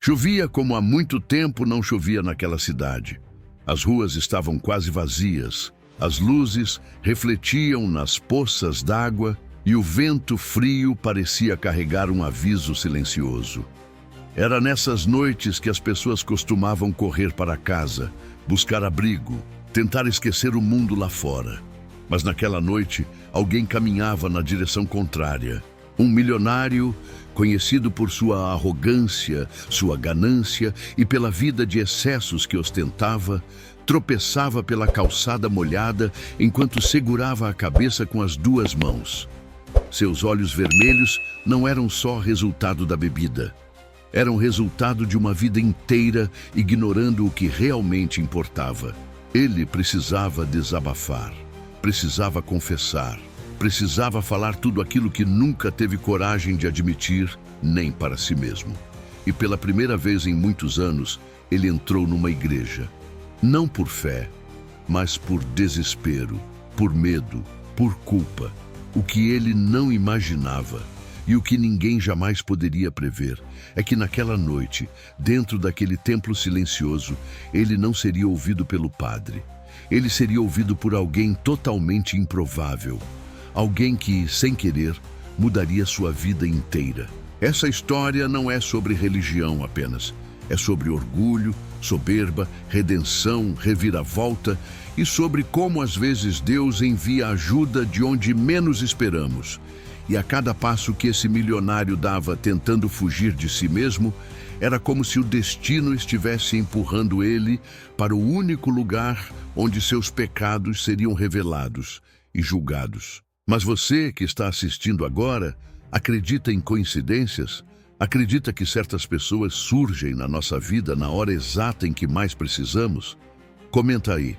Chovia como há muito tempo não chovia naquela cidade. As ruas estavam quase vazias, as luzes refletiam nas poças d'água e o vento frio parecia carregar um aviso silencioso. Era nessas noites que as pessoas costumavam correr para casa, buscar abrigo, tentar esquecer o mundo lá fora. Mas naquela noite, alguém caminhava na direção contrária. Um milionário, conhecido por sua arrogância, sua ganância e pela vida de excessos que ostentava, tropeçava pela calçada molhada enquanto segurava a cabeça com as duas mãos. Seus olhos vermelhos não eram só resultado da bebida. Eram resultado de uma vida inteira ignorando o que realmente importava. Ele precisava desabafar, precisava confessar, precisava falar tudo aquilo que nunca teve coragem de admitir, nem para si mesmo. E pela primeira vez em muitos anos, ele entrou numa igreja. Não por fé, mas por desespero, por medo, por culpa. O que ele não imaginava e o que ninguém jamais poderia prever é que naquela noite, dentro daquele templo silencioso, ele não seria ouvido pelo padre. Ele seria ouvido por alguém totalmente improvável. Alguém que, sem querer, mudaria sua vida inteira. Essa história não é sobre religião apenas. É sobre orgulho, soberba, redenção, reviravolta e sobre como às vezes Deus envia ajuda de onde menos esperamos. E a cada passo que esse milionário dava tentando fugir de si mesmo, era como se o destino estivesse empurrando ele para o único lugar onde seus pecados seriam revelados e julgados. Mas você que está assistindo agora, acredita em coincidências? Acredita que certas pessoas surgem na nossa vida na hora exata em que mais precisamos? Comenta aí,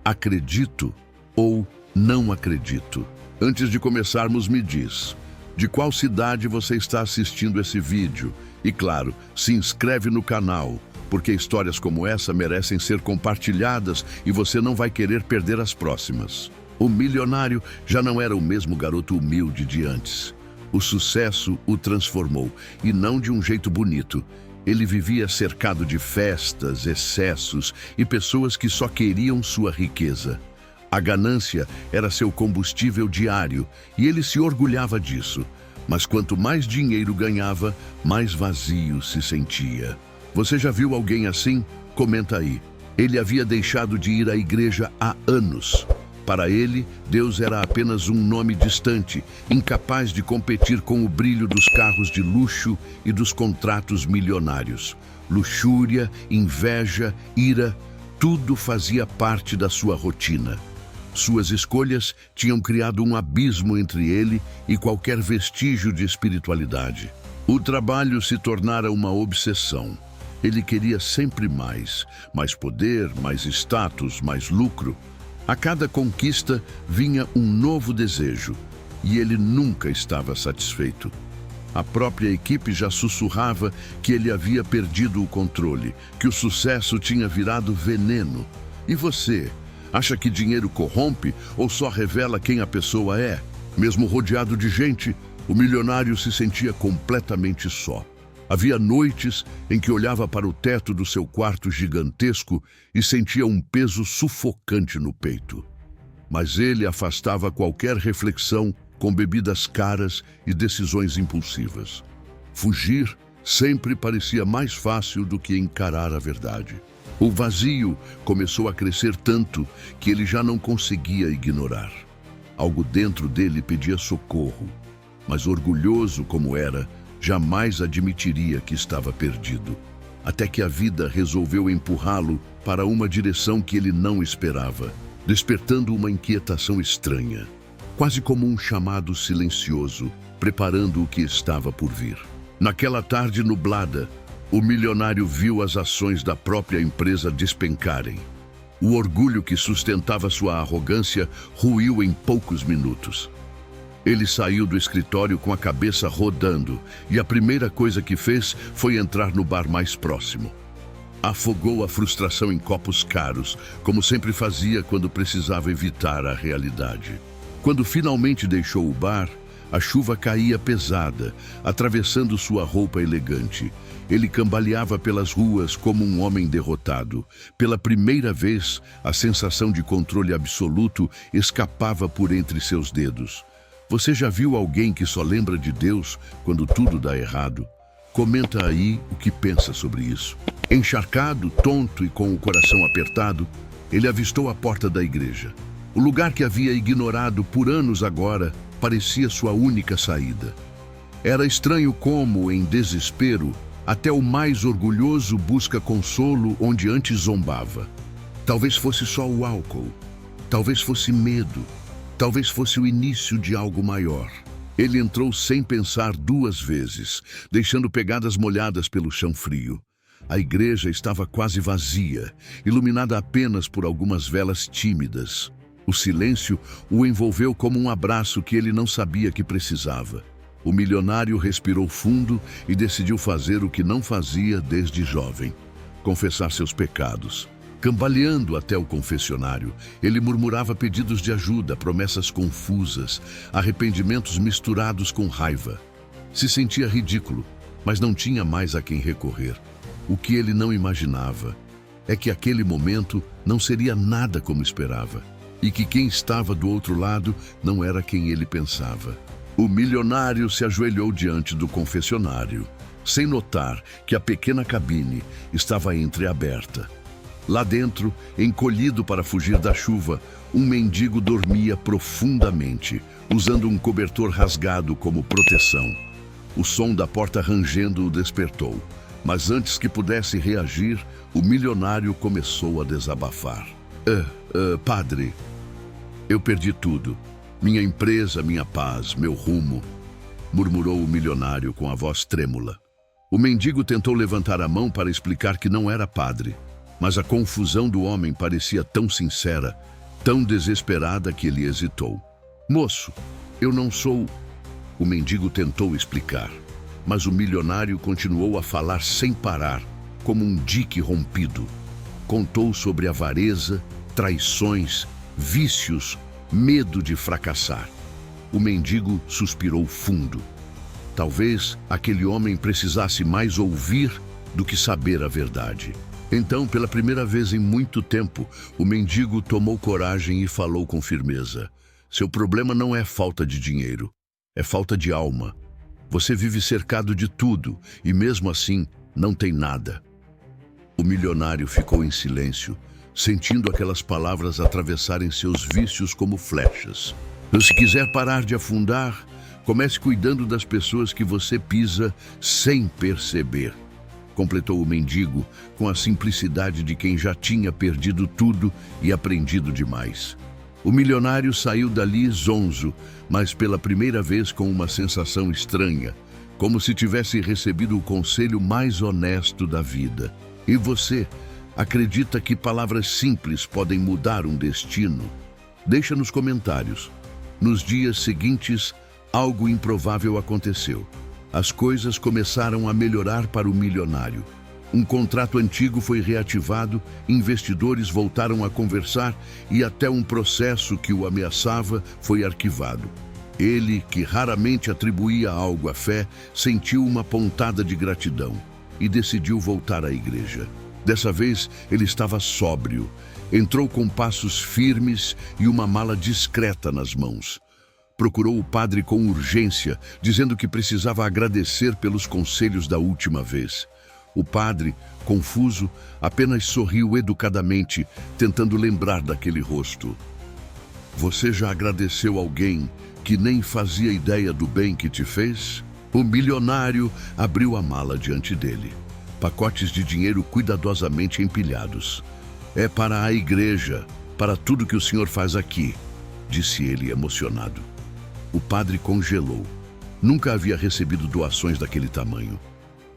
acredito ou não acredito? Antes de começarmos, me diz, de qual cidade você está assistindo esse vídeo? E claro, se inscreve no canal, porque histórias como essa merecem ser compartilhadas e você não vai querer perder as próximas. O milionário já não era o mesmo garoto humilde de antes. O sucesso o transformou, e não de um jeito bonito. Ele vivia cercado de festas, excessos e pessoas que só queriam sua riqueza. A ganância era seu combustível diário e ele se orgulhava disso. Mas quanto mais dinheiro ganhava, mais vazio se sentia. Você já viu alguém assim? Comenta aí. Ele havia deixado de ir à igreja há anos. Para ele, Deus era apenas um nome distante, incapaz de competir com o brilho dos carros de luxo e dos contratos milionários. Luxúria, inveja, ira, tudo fazia parte da sua rotina. Suas escolhas tinham criado um abismo entre ele e qualquer vestígio de espiritualidade. O trabalho se tornara uma obsessão. Ele queria sempre mais poder, mais status, mais lucro. A cada conquista vinha um novo desejo, e ele nunca estava satisfeito. A própria equipe já sussurrava que ele havia perdido o controle, que o sucesso tinha virado veneno. E você? Acha que dinheiro corrompe ou só revela quem a pessoa é? Mesmo rodeado de gente, o milionário se sentia completamente só. Havia noites em que olhava para o teto do seu quarto gigantesco e sentia um peso sufocante no peito. Mas ele afastava qualquer reflexão com bebidas caras e decisões impulsivas. Fugir sempre parecia mais fácil do que encarar a verdade. O vazio começou a crescer tanto que ele já não conseguia ignorar. Algo dentro dele pedia socorro, mas orgulhoso como era, jamais admitiria que estava perdido. Até que a vida resolveu empurrá-lo para uma direção que ele não esperava, despertando uma inquietação estranha, quase como um chamado silencioso, preparando o que estava por vir. Naquela tarde nublada, o milionário viu as ações da própria empresa despencarem. O orgulho que sustentava sua arrogância ruiu em poucos minutos. Ele saiu do escritório com a cabeça rodando e a primeira coisa que fez foi entrar no bar mais próximo. Afogou a frustração em copos caros, como sempre fazia quando precisava evitar a realidade. Quando finalmente deixou o bar, A chuva caía pesada, atravessando sua roupa elegante. Ele cambaleava pelas ruas como um homem derrotado. Pela primeira vez, a sensação de controle absoluto escapava por entre seus dedos. Você já viu alguém que só lembra de Deus quando tudo dá errado? Comenta aí o que pensa sobre isso. Encharcado, tonto e com o coração apertado, ele avistou a porta da igreja. O lugar que havia ignorado por anos agora parecia sua única saída. Era estranho como, em desespero, até o mais orgulhoso busca consolo onde antes zombava. Talvez fosse só o álcool, talvez fosse medo, talvez fosse o início de algo maior. Ele entrou sem pensar duas vezes, deixando pegadas molhadas pelo chão frio. A igreja estava quase vazia, iluminada apenas por algumas velas tímidas. O silêncio o envolveu como um abraço que ele não sabia que precisava. O milionário respirou fundo e decidiu fazer o que não fazia desde jovem: confessar seus pecados. Cambaleando até o confessionário, ele murmurava pedidos de ajuda, promessas confusas, arrependimentos misturados com raiva. Se sentia ridículo, mas não tinha mais a quem recorrer. O que ele não imaginava é que aquele momento não seria nada como esperava, e que quem estava do outro lado não era quem ele pensava. O milionário se ajoelhou diante do confessionário, sem notar que a pequena cabine estava entreaberta. Lá dentro, encolhido para fugir da chuva, um mendigo dormia profundamente, usando um cobertor rasgado como proteção. O som da porta rangendo o despertou, mas antes que pudesse reagir, o milionário começou a desabafar. Padre, eu perdi tudo. Minha empresa, minha paz, meu rumo, murmurou o milionário com a voz trêmula. O mendigo tentou levantar a mão para explicar que não era padre, mas a confusão do homem parecia tão sincera, tão desesperada que ele hesitou. Moço, eu não sou... O mendigo tentou explicar, mas o milionário continuou a falar sem parar, como um dique rompido. Contou sobre avareza, traições, vícios, medo de fracassar. O mendigo suspirou fundo. Talvez aquele homem precisasse mais ouvir do que saber a verdade. Então, pela primeira vez em muito tempo, o mendigo tomou coragem e falou com firmeza. Seu problema não é falta de dinheiro, é falta de alma. Você vive cercado de tudo e mesmo assim não tem nada. O milionário ficou em silêncio, sentindo aquelas palavras atravessarem seus vícios como flechas. Se quiser parar de afundar, comece cuidando das pessoas que você pisa sem perceber, completou o mendigo com a simplicidade de quem já tinha perdido tudo e aprendido demais. O milionário saiu dali zonzo, mas pela primeira vez com uma sensação estranha, como se tivesse recebido o conselho mais honesto da vida. E você acredita que palavras simples podem mudar um destino? Deixa nos comentários. Nos dias seguintes, algo improvável aconteceu. As coisas começaram a melhorar para o milionário. Um contrato antigo foi reativado, investidores voltaram a conversar e até um processo que o ameaçava foi arquivado. Ele, que raramente atribuía algo à fé, sentiu uma pontada de gratidão e decidiu voltar à igreja. Dessa vez, ele estava sóbrio. Entrou com passos firmes e uma mala discreta nas mãos. Procurou o padre com urgência, dizendo que precisava agradecer pelos conselhos da última vez. O padre, confuso, apenas sorriu educadamente, tentando lembrar daquele rosto. Você já agradeceu alguém que nem fazia ideia do bem que te fez? O milionário abriu a mala diante dele. Pacotes de dinheiro cuidadosamente empilhados. É para a igreja, para tudo que o senhor faz aqui, disse ele emocionado. O padre congelou. Nunca havia recebido doações daquele tamanho.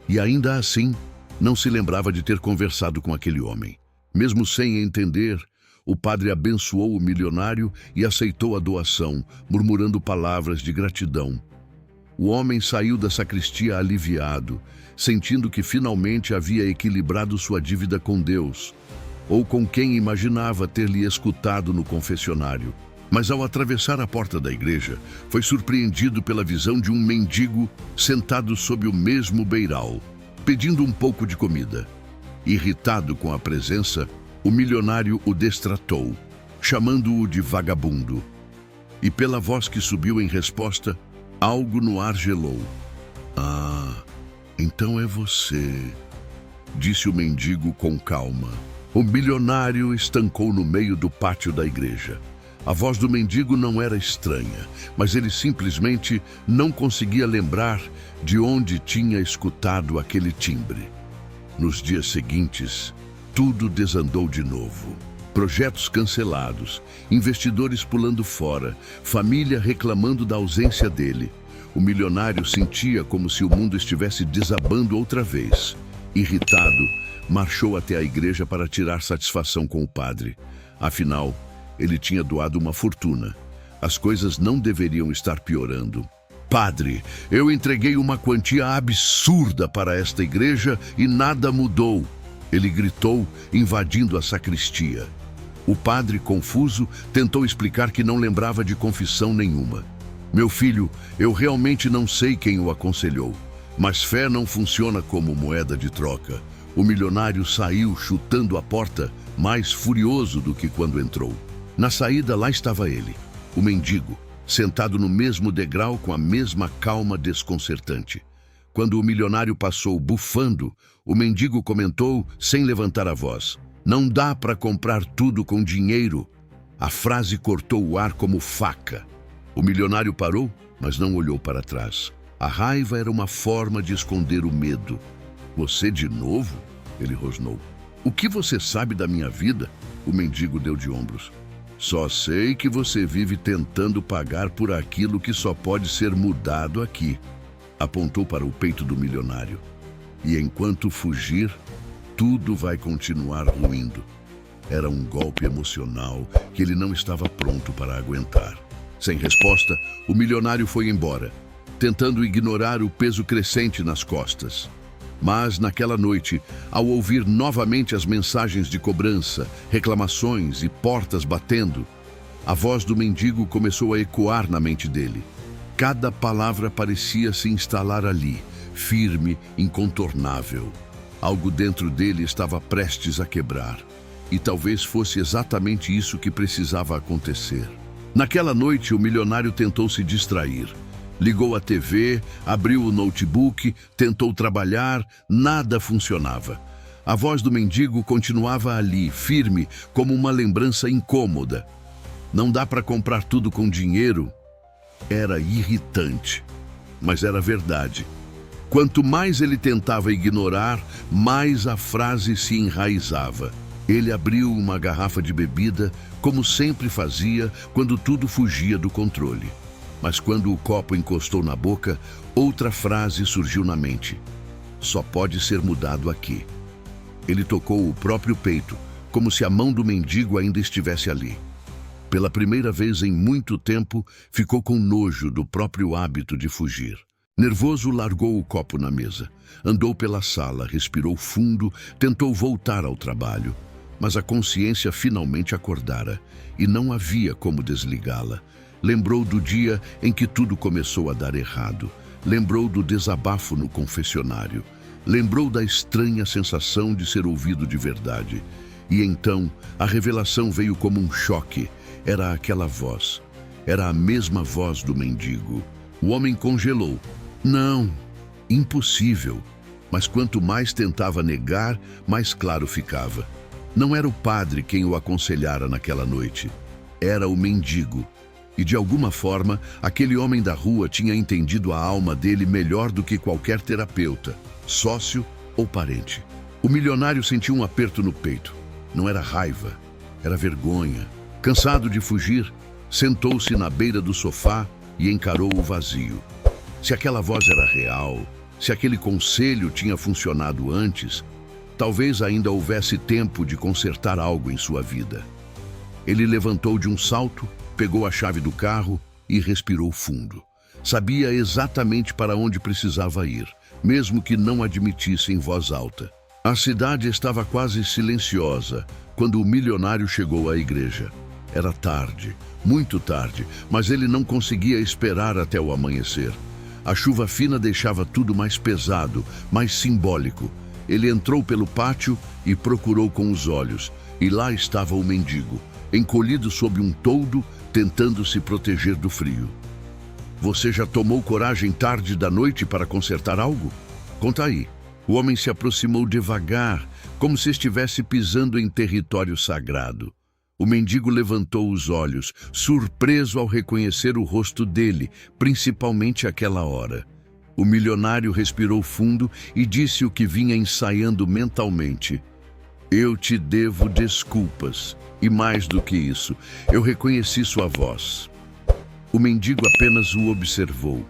E ainda assim, não se lembrava de ter conversado com aquele homem. Mesmo sem entender, o padre abençoou o milionário e aceitou a doação, murmurando palavras de gratidão. O homem saiu da sacristia aliviado, sentindo que finalmente havia equilibrado sua dívida com Deus, ou com quem imaginava ter lhe escutado no confessionário. Mas ao atravessar a porta da igreja, foi surpreendido pela visão de um mendigo sentado sob o mesmo beiral, pedindo um pouco de comida. Irritado com a presença, o milionário o destratou, chamando-o de vagabundo. E pela voz que subiu em resposta, algo no ar gelou. "Ah, então é você", disse o mendigo com calma. O milionário estancou no meio do pátio da igreja. A voz do mendigo não era estranha, mas ele simplesmente não conseguia lembrar de onde tinha escutado aquele timbre. Nos dias seguintes, tudo desandou de novo. Projetos cancelados, investidores pulando fora, família reclamando da ausência dele. O milionário sentia como se o mundo estivesse desabando outra vez. Irritado, marchou até a igreja para tirar satisfação com o padre. Afinal, ele tinha doado uma fortuna. As coisas não deveriam estar piorando. "Padre, eu entreguei uma quantia absurda para esta igreja e nada mudou", ele gritou, invadindo a sacristia. O padre, confuso, tentou explicar que não lembrava de confissão nenhuma. "Meu filho, eu realmente não sei quem o aconselhou, mas fé não funciona como moeda de troca." O milionário saiu chutando a porta, mais furioso do que quando entrou. Na saída, lá estava ele, o mendigo, sentado no mesmo degrau com a mesma calma desconcertante. Quando o milionário passou bufando, o mendigo comentou, sem levantar a voz: "Não dá para comprar tudo com dinheiro." A frase cortou o ar como faca. O milionário parou, mas não olhou para trás. A raiva era uma forma de esconder o medo. "Você de novo?" ele rosnou. "O que você sabe da minha vida?" O mendigo deu de ombros. "Só sei que você vive tentando pagar por aquilo que só pode ser mudado aqui." Apontou para o peito do milionário. "E enquanto fugir, tudo vai continuar ruindo." Era um golpe emocional que ele não estava pronto para aguentar. Sem resposta, o milionário foi embora, tentando ignorar o peso crescente nas costas. Mas, naquela noite, ao ouvir novamente as mensagens de cobrança, reclamações e portas batendo, a voz do mendigo começou a ecoar na mente dele. Cada palavra parecia se instalar ali, firme, incontornável. Algo dentro dele estava prestes a quebrar. E talvez fosse exatamente isso que precisava acontecer. Naquela noite, o milionário tentou se distrair. Ligou a TV, abriu o notebook, tentou trabalhar, nada funcionava. A voz do mendigo continuava ali, firme, como uma lembrança incômoda. "Não dá para comprar tudo com dinheiro." Era irritante, mas era verdade. Quanto mais ele tentava ignorar, mais a frase se enraizava. Ele abriu uma garrafa de bebida, como sempre fazia quando tudo fugia do controle. Mas quando o copo encostou na boca, outra frase surgiu na mente: "Só pode ser mudado aqui." Ele tocou o próprio peito, como se a mão do mendigo ainda estivesse ali. Pela primeira vez em muito tempo, ficou com nojo do próprio hábito de fugir. Nervoso, largou o copo na mesa. Andou pela sala, respirou fundo, tentou voltar ao trabalho. Mas a consciência finalmente acordara, e não havia como desligá-la. Lembrou do dia em que tudo começou a dar errado. Lembrou do desabafo no confessionário. Lembrou da estranha sensação de ser ouvido de verdade. E então, a revelação veio como um choque. Era aquela voz. Era a mesma voz do mendigo. O homem congelou. Não, impossível. Mas quanto mais tentava negar, mais claro ficava. Não era o padre quem o aconselhara naquela noite. Era o mendigo. E de alguma forma, aquele homem da rua tinha entendido a alma dele melhor do que qualquer terapeuta, sócio ou parente. O milionário sentiu um aperto no peito. Não era raiva, era vergonha. Cansado de fugir, sentou-se na beira do sofá e encarou o vazio. Se aquela voz era real, se aquele conselho tinha funcionado antes, talvez ainda houvesse tempo de consertar algo em sua vida. Ele levantou de um salto, pegou a chave do carro e respirou fundo. Sabia exatamente para onde precisava ir, mesmo que não admitisse em voz alta. A cidade estava quase silenciosa quando o milionário chegou à igreja. Era tarde, muito tarde, mas ele não conseguia esperar até o amanhecer. A chuva fina deixava tudo mais pesado, mais simbólico. Ele entrou pelo pátio e procurou com os olhos, e lá estava o mendigo, encolhido sob um toldo, tentando se proteger do frio. Você já tomou coragem tarde da noite para consertar algo? Conta aí. O homem se aproximou devagar, como se estivesse pisando em território sagrado. O mendigo levantou os olhos, surpreso ao reconhecer o rosto dele, principalmente àquela hora. O milionário respirou fundo e disse o que vinha ensaiando mentalmente. Eu te devo desculpas, e mais do que isso, eu reconheci sua voz. O mendigo apenas o observou,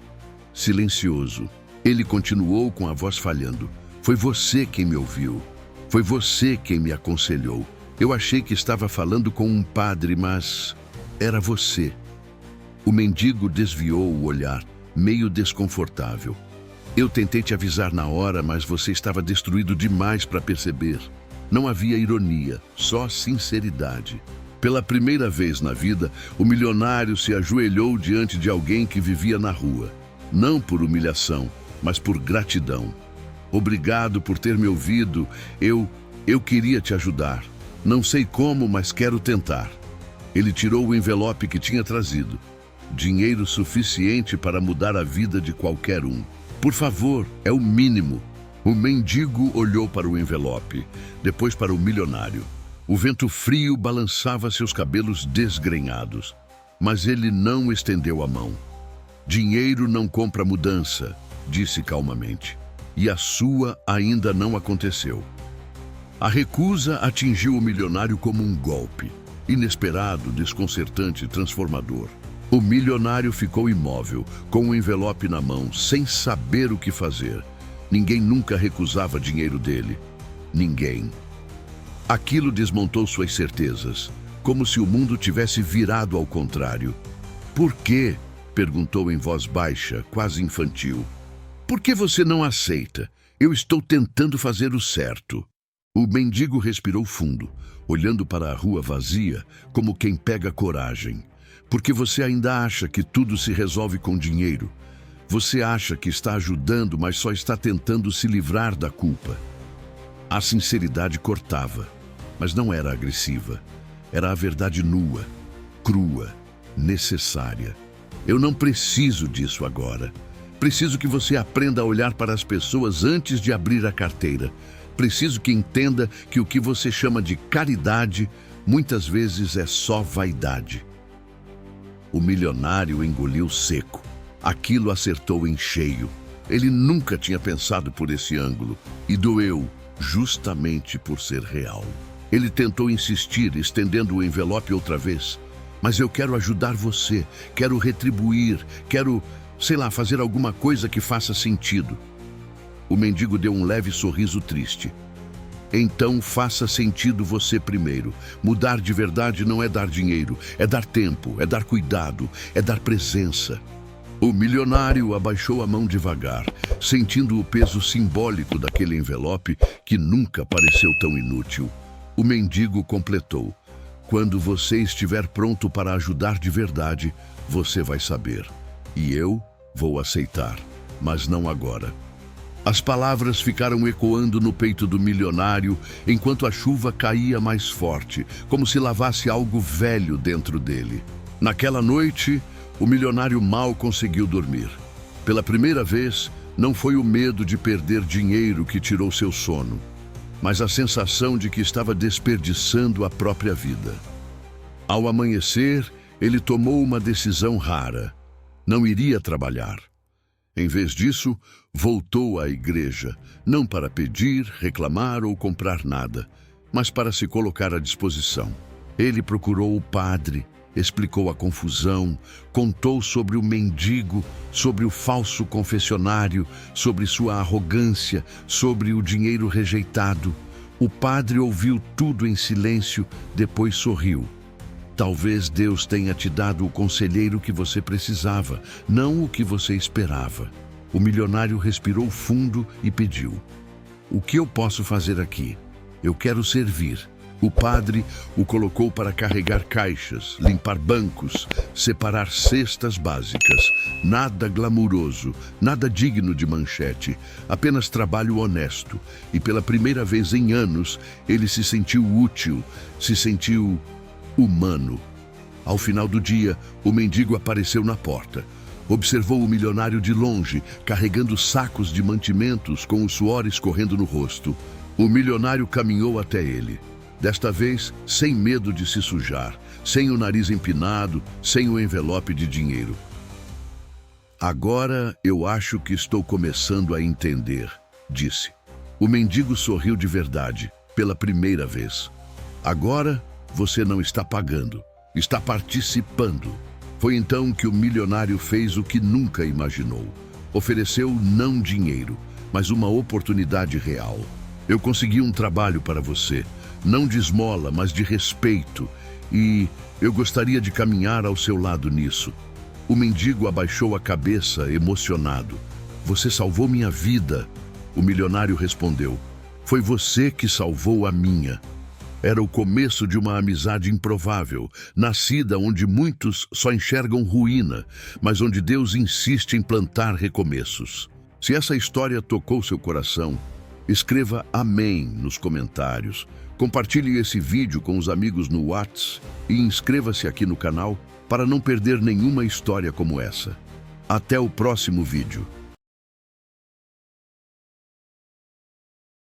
silencioso. Ele continuou com a voz falhando. Foi você quem me ouviu. Foi você quem me aconselhou. Eu achei que estava falando com um padre, mas era você. O mendigo desviou o olhar, meio desconfortável. Eu tentei te avisar na hora, mas você estava destruído demais para perceber. Não havia ironia, só sinceridade. Pela primeira vez na vida, o milionário se ajoelhou diante de alguém que vivia na rua. Não por humilhação, mas por gratidão. Obrigado por ter me ouvido. Eu queria te ajudar. Não sei como, mas quero tentar. Ele tirou o envelope que tinha trazido. Dinheiro suficiente para mudar a vida de qualquer um. Por favor, é o mínimo. O mendigo olhou para o envelope, depois para o milionário. O vento frio balançava seus cabelos desgrenhados, mas ele não estendeu a mão. Dinheiro não compra mudança, disse calmamente, e a sua ainda não aconteceu. A recusa atingiu o milionário como um golpe, inesperado, desconcertante, transformador. O milionário ficou imóvel, com o envelope na mão, sem saber o que fazer. Ninguém nunca recusava dinheiro dele. Ninguém. Aquilo desmontou suas certezas, como se o mundo tivesse virado ao contrário. Por quê? Perguntou em voz baixa, quase infantil. Por que você não aceita? Eu estou tentando fazer o certo. O mendigo respirou fundo, olhando para a rua vazia, como quem pega coragem. Porque você ainda acha que tudo se resolve com dinheiro. Você acha que está ajudando, mas só está tentando se livrar da culpa. A sinceridade cortava, mas não era agressiva. Era a verdade nua, crua, necessária. Eu não preciso disso agora. Preciso que você aprenda a olhar para as pessoas antes de abrir a carteira. Preciso que entenda que o que você chama de caridade muitas vezes é só vaidade. O milionário engoliu seco. Aquilo acertou em cheio. Ele nunca tinha pensado por esse ângulo e doeu justamente por ser real. Ele tentou insistir, estendendo o envelope outra vez. Mas eu quero ajudar você, quero retribuir, quero, fazer alguma coisa que faça sentido. O mendigo deu um leve sorriso triste. Então faça sentido você primeiro. Mudar de verdade não é dar dinheiro, é dar tempo, é dar cuidado, é dar presença. O milionário abaixou a mão devagar, sentindo o peso simbólico daquele envelope que nunca pareceu tão inútil. O mendigo completou. Quando você estiver pronto para ajudar de verdade, você vai saber. E eu vou aceitar, mas não agora. As palavras ficaram ecoando no peito do milionário enquanto a chuva caía mais forte, como se lavasse algo velho dentro dele. Naquela noite, o milionário mal conseguiu dormir. Pela primeira vez, não foi o medo de perder dinheiro que tirou seu sono, mas a sensação de que estava desperdiçando a própria vida. Ao amanhecer, ele tomou uma decisão rara. Não iria trabalhar. Em vez disso, voltou à igreja, não para pedir, reclamar ou comprar nada, mas para se colocar à disposição. Ele procurou o padre, explicou a confusão, contou sobre o mendigo, sobre o falso confessionário, sobre sua arrogância, sobre o dinheiro rejeitado. O padre ouviu tudo em silêncio, depois sorriu. Talvez Deus tenha te dado o conselheiro que você precisava, não o que você esperava. O milionário respirou fundo e pediu: "O que eu posso fazer aqui? Eu quero servir. O padre o colocou para carregar caixas, limpar bancos, separar cestas básicas. Nada glamuroso, nada digno de manchete, apenas trabalho honesto. E pela primeira vez em anos, ele se sentiu útil, se sentiu humano. Ao final do dia, o mendigo apareceu na porta. Observou o milionário de longe, carregando sacos de mantimentos com o suor escorrendo no rosto. O milionário caminhou até ele. Desta vez, sem medo de se sujar, sem o nariz empinado, sem o envelope de dinheiro. Agora eu acho que estou começando a entender, disse. O mendigo sorriu de verdade, pela primeira vez. Agora você não está pagando, está participando. Foi então que o milionário fez o que nunca imaginou. Ofereceu não dinheiro, mas uma oportunidade real. Eu consegui um trabalho para você. Não de esmola, mas de respeito, e eu gostaria de caminhar ao seu lado nisso. O mendigo abaixou a cabeça, emocionado. Você salvou minha vida, o milionário respondeu. Foi você que salvou a minha. Era o começo de uma amizade improvável, nascida onde muitos só enxergam ruína, mas onde Deus insiste em plantar recomeços. Se essa história tocou seu coração, escreva amém nos comentários. Compartilhe esse vídeo com os amigos no WhatsApp e inscreva-se aqui no canal para não perder nenhuma história como essa. Até o próximo vídeo.